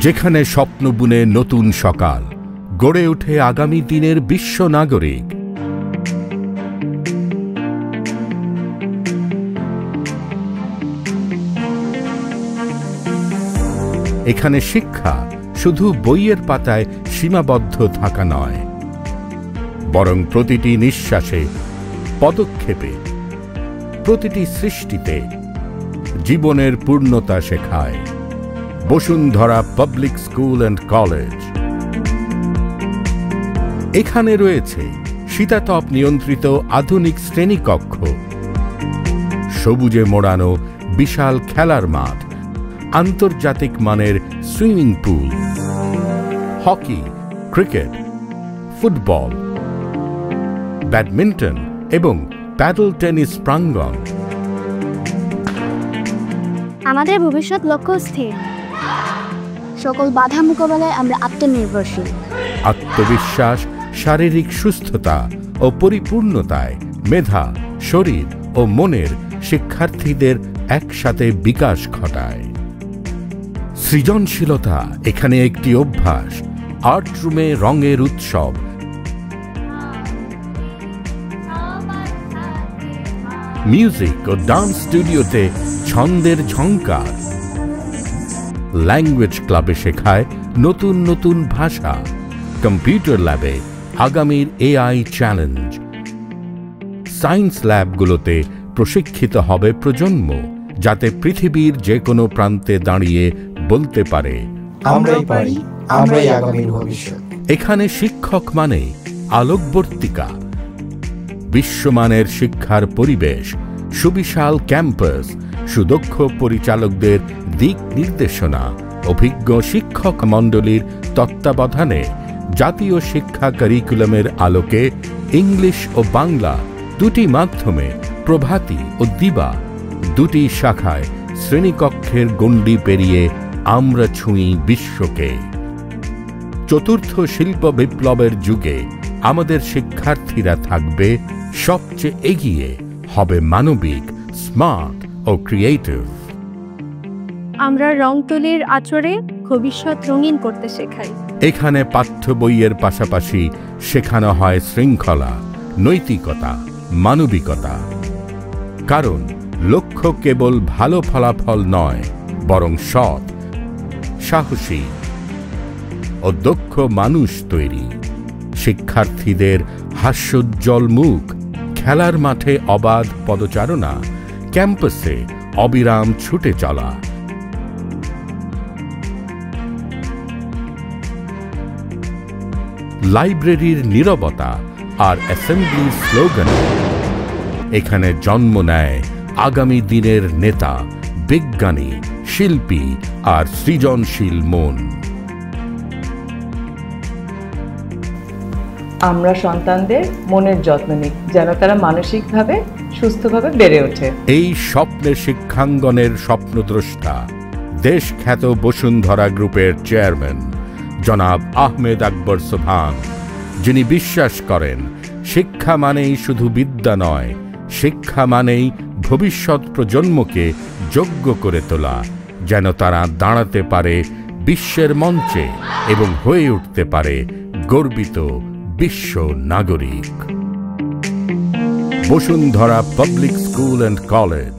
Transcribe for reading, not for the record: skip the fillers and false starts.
যেখানে স্বপ্ন বুনে নতুন সকাল, গড়ে ওঠে আগামী দিনের বিশ্ব নাগরিক। এখানে শিক্ষা শুধু বইয়ের পাতায় সীমাবদ্ধ থাকা নয়, বরং প্রতিটি নিঃশ্বাসে, পদক্ষেপে, প্রতিটি সৃষ্টিতে জীবনের পূর্ণতা শেখায়। Bashundhara public school and college. এখানে রয়েছে শীতাতপ নিয়ন্ত্রিত আধুনিক শ্রেণীকক্ষ, সবুজে মোড়ানো বিশাল খেলার মাঠ, আন্তর্জাতিক মানের swimming pool, hockey, cricket, football, badminton এবং প্যাডেল টেনিস প্রাঙ্গণ। আমাদের ভবিষ্যৎ লক্ষ্য স্থির, সকল বাধা মোকাবেলায় আমরা আত্মনির্ভরশীল। আত্মবিশ্বাস, শারীরিক সুস্থতা ও পরিপূর্ণতায় মেধা, শরীর ও মনের শিক্ষার্থীদের একসাথে বিকাশ ঘটায়। সৃজনশীলতা এখানে একটি অভ্যাস, আর্ট রুমে রঙের উৎসব, মিউজিক ও ডান্স স্টুডিওতে ছন্দের ঝংকার, ল্যাঙ্গুয়েজ ক্লাবে শেখায় নতুন নতুন ভাষা, কম্পিউটার ল্যাবে আগামীর এআই চ্যালেঞ্জ, সায়েন্স ল্যাবগুলোতে প্রশিক্ষিত হবে প্রজন্ম, যাতে পৃথিবীর যে কোনো প্রান্তে দাঁড়িয়ে বলতে পারে, আমরাই পারি, আমরাই আগামীর ভবিষ্যৎ। এখানে শিক্ষক মানে আলোকবর্তিকা, বিশ্বমানের শিক্ষার পরিবেশ, সুবিশাল ক্যাম্পাস, সুদক্ষ পরিচালকদের দিক নির্দেশনা, অভিজ্ঞ শিক্ষক মণ্ডলীর তত্ত্বাবধানে জাতীয় শিক্ষা কারিকুলামের আলোকে ইংলিশ ও বাংলা দুটি মাধ্যমে প্রভাতী ও দিবা দুটি শাখায় শ্রেণীকক্ষের গণ্ডি পেরিয়ে আমরা ছুঁই বিশ্বকে। চতুর্থ শিল্প বিপ্লবের যুগে আমাদের শিক্ষার্থীরা থাকবে সবচেয়ে এগিয়ে, হবে মানবিক, স্মার্ট ও ক্রিয়েটিভ। আমরা রং তুলির আঁচড়ে ভবিষ্যৎ রঙিন করতে শেখাই। এখানে পাঠ্য বইয়ের পাশাপাশি শেখানো হয় শৃঙ্খলা, নৈতিকতা, মানবিকতা। কারণ লক্ষ্য কেবল ভালো ফলাফল নয়, বরং সৎ, সাহসী ও দক্ষ মানুষ তৈরি। শিক্ষার্থীদের হাস্যোজ্জ্বল মুখ, খেলার মাঠে অবাধ পদচারণা, ক্যাম্পাসে অবিরাম ছুটে চলা। লাইব্রেরির নীরবতা আর অ্যাসেম্বলির স্লোগান এখানে জন্ম নেয় আগামী দিনের নেতা, বিজ্ঞানী, শিল্পী আর সৃজনশীল মন। আমরা সন্তানদের মনের যত্ন নিই, যেন তারা মানসিকভাবে সুস্থভাবে বেড়ে ওঠে। এই স্বপ্নের শিক্ষাঙ্গনের স্বপ্নদ্রষ্টা দেশখ্যাত বসুন্ধরা গ্রুপের চেয়ারম্যান জনাব আহমেদ আকবর সোবহান, যিনি বিশ্বাস করেন শিক্ষা মানেই শুধু বিদ্যা নয়, শিক্ষা মানেই ভবিষ্যৎ প্রজন্মকে যোগ্য করে তোলা, যেন তারা দাঁড়াতে পারে বিশ্বের মঞ্চে এবং হয়ে উঠতে পারে গর্বিত বিশ্ব নাগরিক। Bashundhara public school and college.